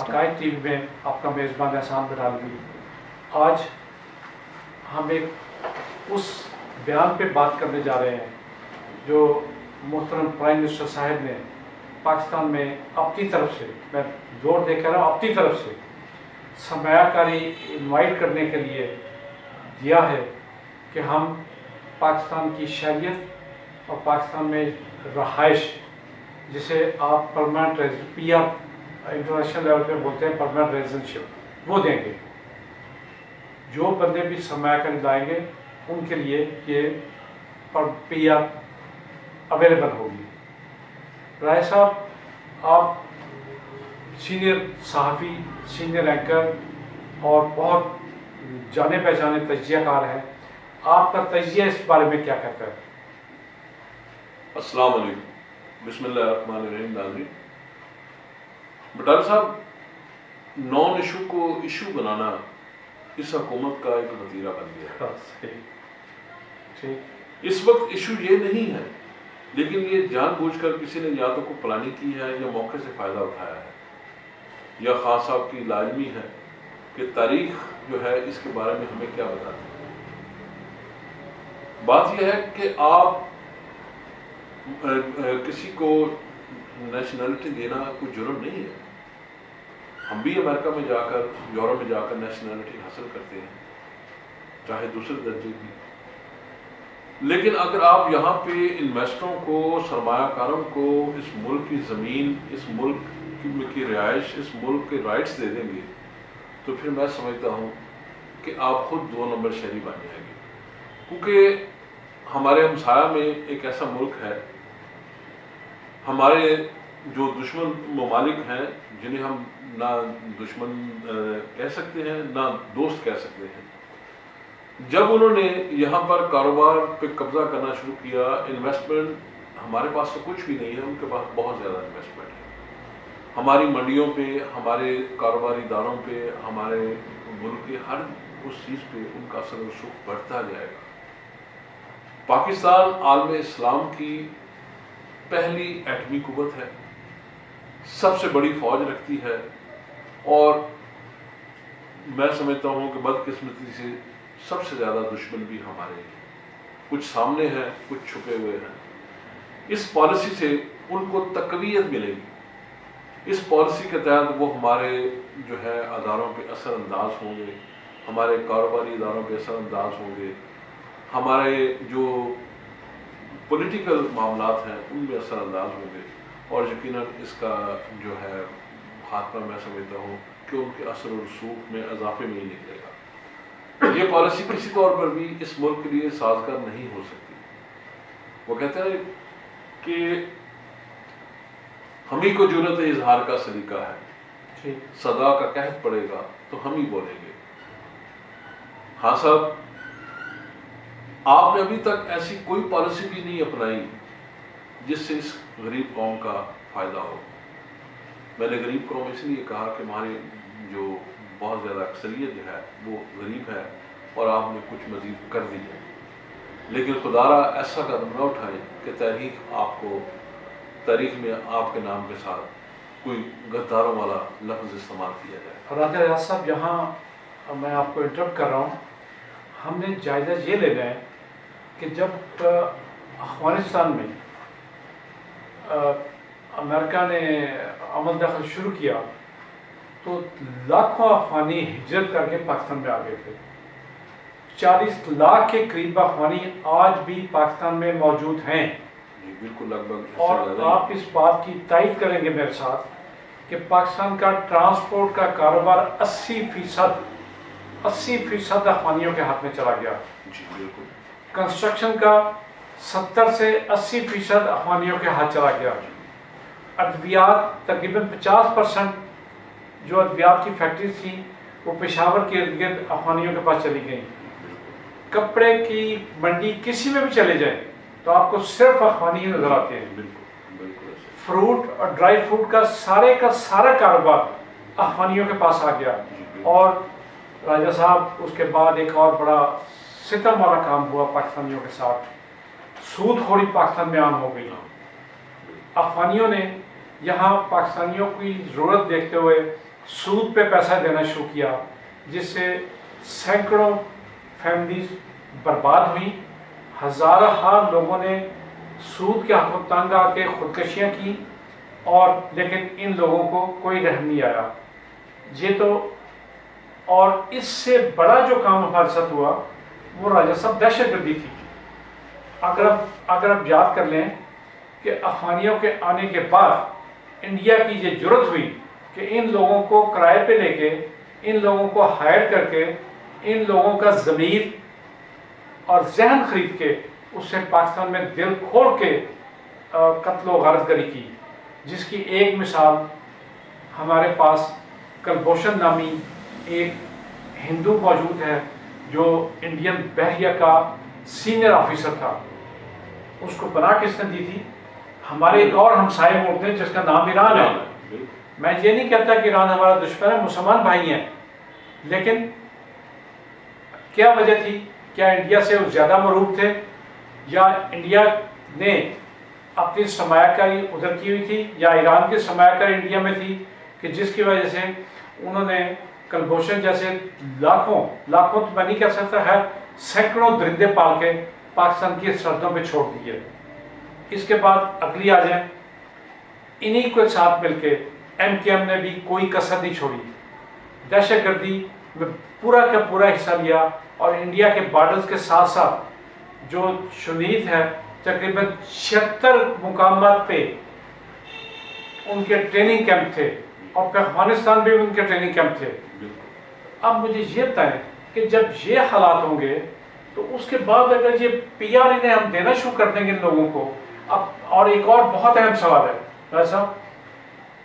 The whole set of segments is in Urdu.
حقائق ٹی وی میں آپ کا میزبان احسان بٹالوی۔ آج ہم ایک اس بیان پہ بات کرنے جا رہے ہیں جو محترم پرائم منسٹر صاحب نے پاکستان میں اپنی طرف سے، میں زور دے کر رہا ہوں، اپنی طرف سے سرمایہ کاری انوائٹ کرنے کے لیے دیا ہے کہ ہم پاکستان کی شہریت اور پاکستان میں رہائش، جسے آپ permanent P R international level پہ بولتے ہیں پرماننٹ ریزیڈنشپ، وہ دیں گے۔ جو بندے بھی سرمایہ کاری لائیں گے ان کے لیے یہ پی آر اویلیبل ہوگی۔ رائے صاحب، آپ سینئر صحافی، سینئر اینکر اور بہت جانے پہچانے تجزیہ کار ہیں، آپ کا تجزیہ اس بارے میں کیا کہتا ہے؟ السلام علیکم، بسم اللہ الرحمن الرحیم۔ ناظرین، بٹالہ صاحب، نان ایشو کو ایشو بنانا اس حکومت کا ایک وتیرہ بن گیا ہے۔ اس وقت ایشو یہ نہیں ہے، لیکن یہ جان بوجھ کر کسی نے یا تو کو پلاننگ کی ہے یا موقع سے فائدہ اٹھایا ہے، یا خان صاحب کی لازمی ہے کہ تاریخ جو ہے اس کے بارے میں ہمیں کیا بتاتی ہے۔ بات یہ ہے کہ آپ کسی کو نیشنلٹی دینا کوئی جرم نہیں ہے۔ ہم بھی امریکہ میں جا کر، یورپ میں جا کر نیشنلٹی حاصل کرتے ہیں، چاہے دوسرے درجے کی۔ لیکن اگر آپ یہاں پہ انویسٹروں کو، سرمایہ کاروں کو اس ملک کی زمین، اس ملک کی رہائش، اس ملک کے رائٹس دے دیں گے تو پھر میں سمجھتا ہوں کہ آپ خود 2 نمبر شہری بن جائیں گے۔ کیونکہ ہمارے ہمسایہ میں ایک ایسا ملک ہے، ہمارے جو دشمن ممالک ہیں جنہیں ہم نہ دشمن کہہ سکتے ہیں نہ دوست کہہ سکتے ہیں، جب انہوں نے یہاں پر کاروبار پہ قبضہ کرنا شروع کیا، انویسٹمنٹ، ہمارے پاس تو کچھ بھی نہیں ہے، ان کے پاس بہت زیادہ انویسٹمنٹ ہے۔ ہماری منڈیوں پہ، ہمارے کاروباری اداروں پہ، ہمارے ملک کے ہر اس چیز پہ ان کا اثر و رسوخ بڑھتا جائے گا۔ پاکستان عالم اسلام کی پہلی ایٹمی قوت ہے، سب سے بڑی فوج رکھتی ہے، اور میں سمجھتا ہوں کہ بدقسمتی سے سب سے زیادہ دشمن بھی ہمارے ہیں، کچھ سامنے ہیں، کچھ چھپے ہوئے ہیں۔ اس پالیسی سے ان کو تقویت ملے گی۔ اس پالیسی کے تحت وہ ہمارے جو ہے اداروں پہ اثر انداز ہوں گے، ہمارے کاروباری اداروں پہ اثر انداز ہوں گے، ہمارے جو پولیٹیکل معاملات ہیں ان میں اثر انداز ہوں گے، اور یقیناً اس کا جو ہے خاتمہ میں سمجھتا ہوں کہ ان کے اثر و رسوخ میں اضافے میں ہی نکلے گا۔ یہ پالیسی کسی طور پر بھی اس ملک کے لیے سازگار نہیں ہو سکتی۔ وہ کہتے ہیں کہ ہم ہی کو جرأت اظہار کا سلیقہ ہے، صدا کا قحط پڑے گا تو ہم ہی بولیں گے۔ ہاں صاحب، آپ نے ابھی تک ایسی کوئی پالیسی بھی نہیں اپنائی جس سے اس غریب قوم کا فائدہ ہو۔ میں نے غریب قوم اس لیے کہا کہ ہماری جو بہت زیادہ اکثریت جو ہے وہ غریب ہے، اور آپ نے کچھ مزید کر دی ہے، لیکن خدارا ایسا قدم نہ اٹھائیں کہ تاریخ میں آپ کے نام کے ساتھ کوئی غداروں والا لفظ استعمال کیا جائے۔ راجہ ریاض صاحب، یہاں میں آپ کو انٹرپٹ کر رہا ہوں۔ ہم نے جائزہ یہ لینا ہے کہ جب افغانستان میں امریکہ نے عمل دخل شروع کیا تو لاکھوں افغانی ہجرت کر کے پاکستان میں آ گئے تھے۔ 40 لاکھ کے قریب افغانی آج بھی پاکستان میں موجود ہیں۔ بالکل، لگ بھگ۔ اور آپ اس بات کی تائید کریں گے میرے ساتھ کہ پاکستان کا ٹرانسپورٹ کا کاروبار 80% افغانیوں کے ہاتھ میں چلا گیا۔ جی بالکل۔ کنسٹرکشن کا 70 سے 80% افغانیوں کے ہاتھ چلا گیا۔ ادویات تقریباً 50% جو ادویات کی فیکٹری تھی وہ پشاور کے ارد گرد افغانیوں کے پاس چلی گئیں۔ کپڑے کی منڈی کسی میں بھی چلے جائیں تو آپ کو صرف افغانی ہی نظر آتے ہیں۔ بالکل۔ فروٹ اور ڈرائی فروٹ کا سارا کاروبار افغانیوں کے پاس آ گیا۔ اور راجہ صاحب، اس کے بعد ایک اور بڑا ستم والا کام ہوا پاکستانیوں کے ساتھ، سود خوری پاکستان میں عام ہو گئی۔ افغانیوں نے یہاں پاکستانیوں کی ضرورت دیکھتے ہوئے سود پہ پیسہ دینا شروع کیا، جس سے سینکڑوں فیملیز برباد ہوئیں، ہزارہ لوگوں نے سود کے ہاتھوں تنگ آ کے خودکشیاں کی، اور لیکن ان لوگوں کو کوئی رحم نہیں آیا۔ یہ تو، اور اس سے بڑا جو کام ہمارے ساتھ ہوا وہ راجہ صاحب دہشت گردی تھی۔ اگر آپ یاد کر لیں کہ افغانیوں کے آنے کے بعد انڈیا کی یہ جرت ہوئی کہ ان لوگوں کو کرائے پہ لے کے، ان لوگوں کو ہائر کر کے، ان لوگوں کا ضمیر اور ذہن خرید کے اس سے پاکستان میں دل کھول کے قتل و غارت گری کی، جس کی ایک مثال ہمارے پاس کلبھوشن نامی ایک ہندو موجود ہے جو انڈین بحریہ کا سینئر آفیسر تھا۔ اس کو پناہ کس نے دی تھی؟ ہمارے ایک اور ہمسائے ملک نے جس کا نام ایران ہے۔ میں یہ نہیں کہتا کہ ایران ہمارا دشمن ہے، مسلمان بھائی ہیں، لیکن کیا وجہ تھی؟ کیا انڈیا سے وہ زیادہ مرعوب تھے، یا انڈیا نے اپنی سرمایہ کاری ادھر کی ہوئی تھی، یا ایران کی سرمایہ کاری انڈیا میں تھی، کہ جس کی وجہ سے انہوں نے کلبھوشن جیسے لاکھوں تو میں نہیں کہہ سکتا ہے، سینکڑوں درندے پال کے پاکستان کی سرحدوں پہ چھوڑ دیے۔ اس کے بعد اگلی آ جائیں، انہی کے ساتھ مل کے ایم کیو ایم نے بھی کوئی کسر نہیں چھوڑی، دہشت گردی میں پورا کا پورا حصہ لیا، اور انڈیا کے بارڈرز کے ساتھ ساتھ جو شنیت ہے تقریباً 76 مقامات پہ ان کے ٹریننگ کیمپ تھے، اور پھر افغانستان بھی ان کے ٹریننگ کیمپ تھے۔ اب مجھے یہ بتائیں کہ جب یہ حالات ہوں گے تو اس کے بعد اگر یہ پی آر انہیں ہم دینا شروع کر دیں گے ان لوگوں کو، اب اور ایک اور بہت اہم سوال ہے راج صاحب،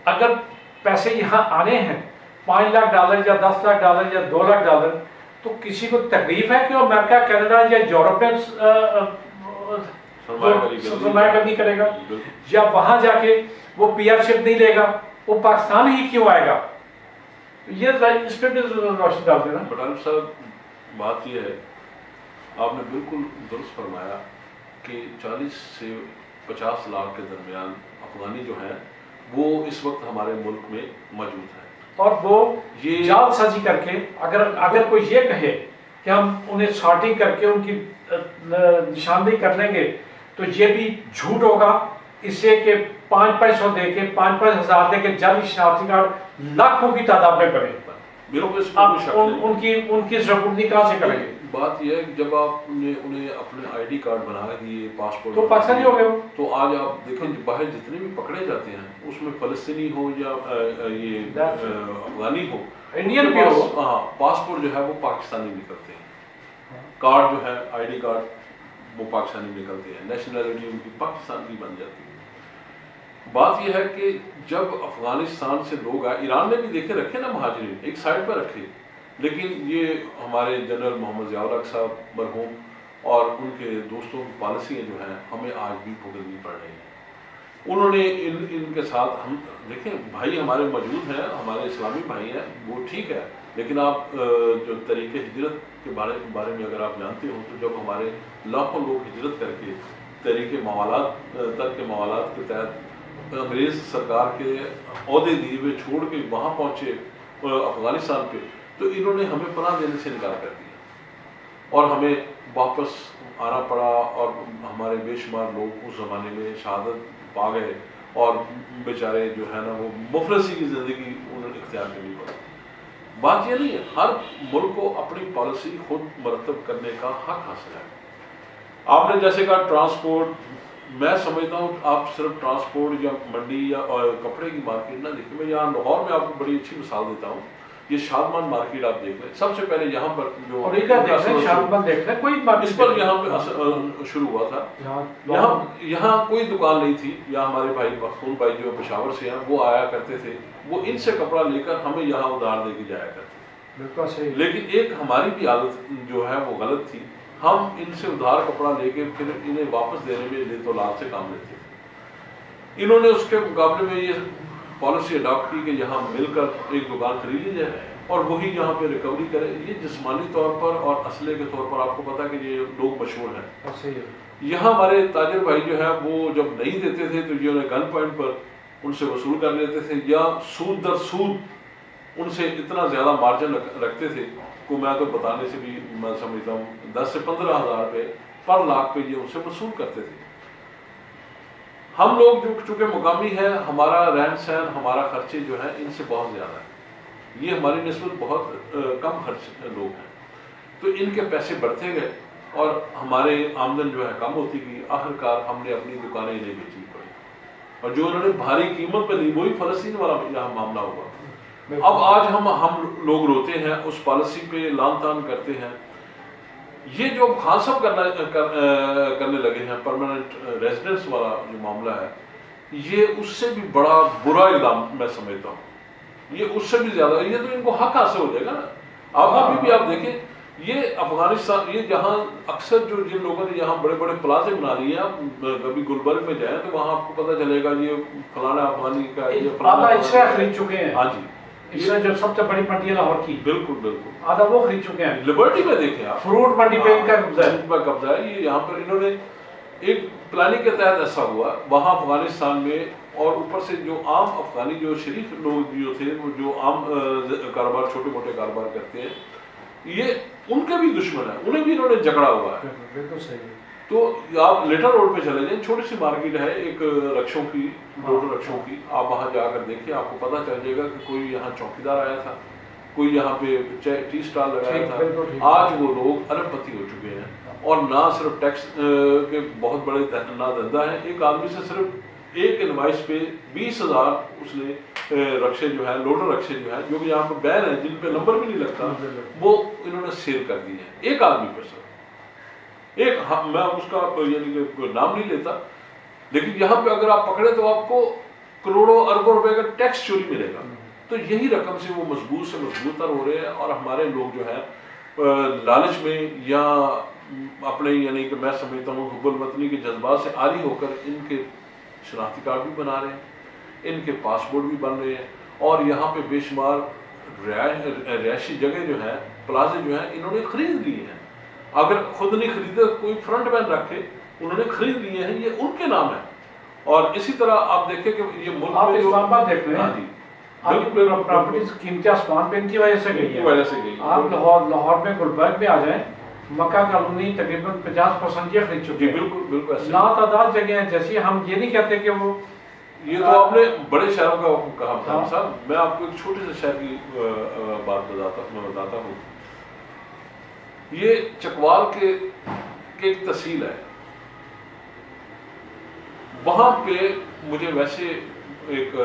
اگر پیسے یہاں آنے ہیں $5 لاکھ یا $10 لاکھ یا $2 لاکھ، تو کسی کو تکلیف ہے کہ وہ امریکہ، کینیڈا یا یورپ میں سرمایہ کاری کرے گا، یا وہاں جا کے وہ پی آر شپ نہیں لے گا، وہ پاکستان ہی کیوں آئے گا؟ یہ اس پہ بھی روشنی ڈال دینا۔ پٹھان صاحب، بات یہ ہے، آپ نے بالکل درست فرمایا کہ 40 سے 50 لاکھ کے درمیان افغانی جو ہیں وہ اس وقت ہمارے ملک میں موجود ہیں، اور وہ یہ جال سازی کر کے اگر کوئی یہ کہے کہ ہم انہیں سارٹنگ کر کے ان کی نشاندہی کر لیں گے تو یہ بھی جھوٹ ہوگا، اس سے کہ 500 دے کے 5,000 دے کے جعلی شناختی کارڈ لاکھوں کی تعداد میں بنے، ان کی سرپردگی کہاں سے کریں گے؟ بات یہ ہے کہ جب آپ نے انہیں اپنے آئی ڈی کارڈ بنا دیے، پاسپورٹ تو پاکستانی ہو گئے، تو آج آپ دیکھیں باہر جتنے بھی پکڑے جاتے ہیں اس میں فلسطینی ہو یا یہ افغانی ہو، انڈین بھی ہو، ہاں، پاسپورٹ جو ہے وہ پاکستانی نکلتے ہیں، کارڈ جو ہے آئی ڈی کارڈ وہ پاکستانی نکلتے ہیں، نیشنلٹی ان کی پاکستان کی بن جاتی ہے۔ بات یہ ہے کہ جب افغانستان سے لوگ آئے، ایران نے بھی دیکھے رکھے نا مہاجرین، ایک سائڈ پہ رکھے، لیکن یہ ہمارے جنرل محمد ضیاء الحق صاحب مرحوم اور ان کے دوستوں کی پالیسیاں جو ہیں ہمیں آج بھی بھگتنی پڑ رہی ہیں۔ انہوں نے ان کے ساتھ، ہم دیکھیں بھائی ہمارے موجود ہیں، ہمارے اسلامی بھائی ہیں، وہ ٹھیک ہے، لیکن آپ جو طریقے ہجرت کے بارے میں اگر آپ جانتے ہو تو جب ہمارے لاکھوں لوگ ہجرت کر کے طریقے موالات تک کے موالات کے تحت انگریز سرکار کے عہدے دیے ہوئے چھوڑ کے وہاں پہنچے افغانستان پہ، تو انہوں نے ہمیں پناہ دینے سے انکار کر دیا اور ہمیں واپس آنا پڑا، اور ہمارے بے شمار لوگ اس زمانے میں شہادت پا گئے، اور بیچارے جو ہے نا وہ مفلسی کی زندگی انہوں نے اختیار کرنی پڑی۔ بات یہ نہیں ہے، ہر ملک کو اپنی پالیسی خود مرتب کرنے کا حق حاصل ہے۔ آپ نے جیسے کہا ٹرانسپورٹ، میں سمجھتا ہوں آپ صرف ٹرانسپورٹ یا منڈی یا کپڑے کی مارکیٹ نہ دیکھیں، میں یہاں لاہور میں آپ کو بڑی اچھی مثال دیتا ہوں، یہ شادمان مارکیٹ آپ دیکھ لیں، سب سے پہلے یہاں پر جو اس پر یہاں پہ شروع ہوا تھا، یہاں کوئی دکان نہیں تھی، یہاں ہمارے بھائی مخدوم بھائی جو پشاور سے ہیں وہ آیا کرتے تھے، وہ ان سے کپڑا لے کر ہمیں یہاں ادھار دے کے جایا کرتے تھے، لیکن ایک ہماری بھی عادت جو ہے وہ غلط تھی، ہم ان سے ادھار کپڑا لے کے پھر انہیں واپس دینے میں لے تو لال سے کام لیتے تھے۔ انہوں نے اس کے مقابلے میں یہ پالیسی اڈاپٹ کی کہ یہاں مل کر ایک دکان خرید لی جائے اور وہی یہاں پہ ریکوری کرے۔ یہ جسمانی طور پر اور اسلحے کے طور پر آپ کو پتا کہ یہ لوگ مشہور ہیں۔ یہاں ہمارے تاجر بھائی جو ہے وہ جب نہیں دیتے تھے تو یہ انہیں گن پوائنٹ پر ان سے وصول کر لیتے تھے، یا سود در سود ان سے اتنا زیادہ مارجن رکھتے تھے کو میں تو بتانے سے بھی میں سمجھتا ہوں 10 سے 15,000 روپے پر لاکھ پہ یہ ان سے وصول کرتے تھے. ہم لوگ جو چونکہ مقامی ہیں، ہمارا رہن سہن، ہمارا خرچے جو ہیں ان سے بہت زیادہ ہے، یہ ہماری نسبت بہت کم خرچ لوگ ہیں، تو ان کے پیسے بڑھتے گئے اور ہمارے آمدن جو ہے کم ہوتی گئی. آخرکار ہم نے اپنی دکانیں انہیں بیچنی پڑی، اور جو انہوں نے بھاری قیمت پہ لی وہی فلسطین والا یہاں معاملہ ہوا. اب آج ہم لوگ روتے ہیں، اس پالیسی پہ لان تان کرتے ہیں. یہ جو خان صاحب کرنے لگے ہیں پرماننٹ ریزیڈنس والا جو معاملہ ہے، یہ اس سے بھی بڑا برا اقدام میں سمجھتا ہوں. یہ اس سے بھی زیادہ، یہ تو ان کو حق حاصل ہو جائے گا نا. آپ ابھی بھی آپ دیکھیں، یہ افغانستان، یہ جہاں اکثر جو جن لوگوں نے یہاں بڑے بڑے پلازے بنا لیے ہیں، آپ کبھی گلبرگ میں جائیں تو وہاں آپ کو پتہ چلے گا یہ فلانا افغانی کا، یہ فلانا اسرا خرید چکے ہیں. ہاں جی، اسرا جو سب سے بڑی منڈی ہے لاہور کی، بالکل بالکل آدھا وہ خرید چکے ہیں. لبرٹی میں دیکھیں آپ، فروٹ منڈی پہ ان کا قبضہ ہے. یہ یہاں پر انہوں نے ایک پلاننگ کے تحت ایسا ہوا وہاں افغانستان میں، اور اوپر سے جو عام افغانی جو شریف لوگ جو تھے، وہ جو عام کاروبار، چھوٹے موٹے کاروبار کرتے ہیں، یہ ان کے بھی دشمن ہیں، انہیں بھی انہوں نے جھگڑا ہوا ہے. بالکل صحیح. تو آپ لیٹر روڈ پہ چلے جائیں، چھوٹی سی مارکیٹ ہے ایک رکشوں کی، موٹر رکشوں کی، آپ وہاں جا کر دیکھیں، آپ کو پتہ چل جائے گا کہ کوئی یہاں چوکیدار آیا تھا، کوئی یہاں پہ ٹی اسٹال لگایا تھا. آج وہ لوگ ارب پتی ہو چکے ہیں، اور نہ صرف ٹیکس کے بہت بڑے نہ دھندا ہیں. ایک آدمی سے صرف ایک انوائس پہ 20,000 اس نے رکشے جو ہیں، لوڈر رکشے جو ہیں، جو کہ یہاں پہ بین ہیں، جن پہ نمبر بھی نہیں لگتا، وہ انہوں نے سیل کر دی ہیں ایک آدمی پہ سر. ایک، میں اس کا یعنی کہ نام نہیں لیتا، لیکن یہاں پہ اگر آپ پکڑے تو آپ کو کروڑوں اربوں روپے کا ٹیکس چوری ملے گا. تو یہی رقم سے وہ مضبوط سے مضبوط تر ہو رہے ہیں، اور ہمارے لوگ جو ہیں لالچ میں یا اپنے یعنی کہ میں سمجھتا ہوں حب الوطنی کے جذبات سے عاری ہو کر ان کے شناختی کارڈ بھی بنا رہے ہیں، ان کے پاسپورٹ بھی بن رہے ہیں، اور یہاں پہ بے شمار رہائشی جگہ جو ہیں، پلازے جو ہیں، انہوں نے خرید لیے ہیں. اگر خود نہیں خریدے، کوئی فرنٹ مین رکھے، انہوں نے خرید لیے ہیں، یہ ان کے نام ہے. اور اسی طرح آپ دیکھیں کہ یہ ملک آپ میں اسلام آباد دیکھ لیں، ہاں جی، پراپرٹیز قیمتیں آسمان پہ ان کی وجہ سے گئی کی ہے. وجہ سے گئی. آپ لاہور میں گلبرگ میں آ جائیں، مکہ کالونی تقریباً 50% یہ خرید جی چکی ہے. بالکل بالکل ایسے. لاتعداد جگہ ہیں. جیسے ہم یہ نہیں کہتے کہ وہ، یہ تو آپ نے بڑے شہروں کا کہا صاحب. میں آپ کو ایک چھوٹے سے شہر کی بات بتاتا ہوں. یہ چکوال کے ایک تحصیل ہے، وہاں پہ مجھے ویسے ایک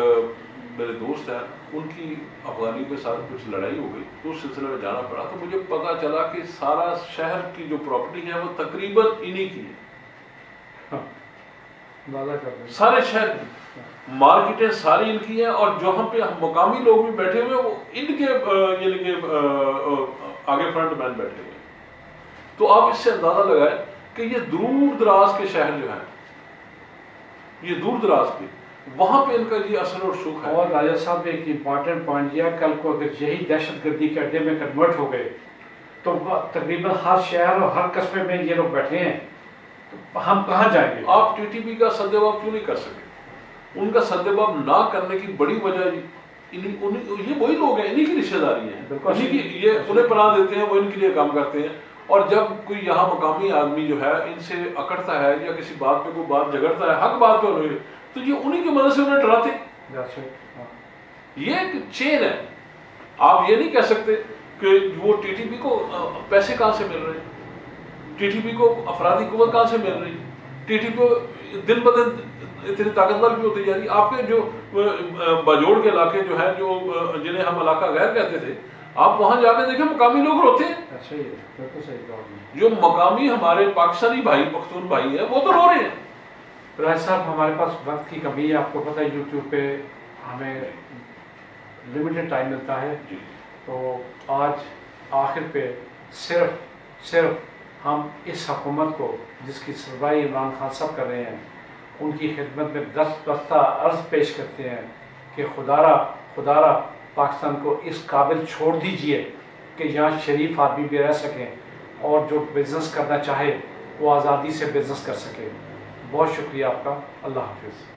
میرے دوست ہیں، ان کی افغانی کے ساتھ کچھ لڑائی ہو گئی، تو اس سلسلے میں جانا پڑا. تو مجھے پتا چلا کہ سارا شہر کی جو پراپرٹی ہے وہ تقریباً انہی کی ہے. سارے شہر کی مارکیٹیں ساری ان کی ہیں، اور جہاں پہ مقامی لوگ بھی بیٹھے ہوئے وہ ان کے یعنی کہ آگے فرنٹ مین بیٹھے ہوئے. تو آپ اس سے اندازہ لگائیں کہ یہ دور دراز کے شہر جو ہیں، یہ دور دراز کے، وہاں پہ ان کا یہ اثر و رسوخ ہے. اور راجہ صاحب ایک امپورٹنٹ پوائنٹ یہ، کل کو اگر یہی دہشت گردی کے اڈے میں کنورٹ ہو گئے تو تقریباً ہر شہر اور ہر قصبے میں یہ لوگ بیٹھے ہیں، تو ہم کہاں جائیں گے؟ آپ ٹی ٹی پی کا سدباب کیوں نہیں کر سکے؟ ان کا سدباب نہ کرنے کی بڑی وجہ یہ وہی لوگ ہیں، انہی کی رشتہ داری ہیں، انہی کی، یہ انہیں پناہ دیتے ہیں، وہ ان کے لیے کام کرتے ہیں. اور جب کوئی یہاں مقامی آدمی جو ہے ان سے اکڑتا ہے یا کسی بات پہ کوئی بات جھگڑتا ہے، حق بات پہ ہوئے، تو یہ انہی کی مدد سے انہیں ڈراتے. یہ ایک چین ہے. آپ یہ نہیں کہہ سکتے کہ وہ ٹی ٹی پی کو پیسے کہاں سے مل رہے ہیں، ٹی ٹی پی کو افرادی قوت کہاں سے مل رہی ہے، ٹی ٹی پی کو دن بدن اتنی طاقتور بھی ہوتی جا رہی. آپ کے جو باجوڑ کے علاقے جو ہیں، جو جنہیں ہم علاقہ غیر کہتے تھے، آپ وہاں جا کے دیکھیں مقامی لوگ روتے ہیں. جو مقامی ہمارے پاکستانی بھائی، پختون بھائی ہیں، وہ تو رو رہے ہیں. راج صاحب ہمارے پاس وقت کی کمی ہے، آپ کو پتہ ہے یوٹیوب پہ ہمیں لمیٹڈ ٹائم ملتا ہے. تو آج آخر پہ صرف ہم اس حکومت کو، جس کی سربراہی عمران خان صاحب کر رہے ہیں، ان کی خدمت میں دستبستہ عرض پیش کرتے ہیں کہ خدارا پاکستان کو اس قابل چھوڑ دیجئے کہ یہاں شریف آدمی بھی رہ سکیں، اور جو بزنس کرنا چاہے وہ آزادی سے بزنس کر سکے. بہت شکریہ آپ کا. اللہ حافظ.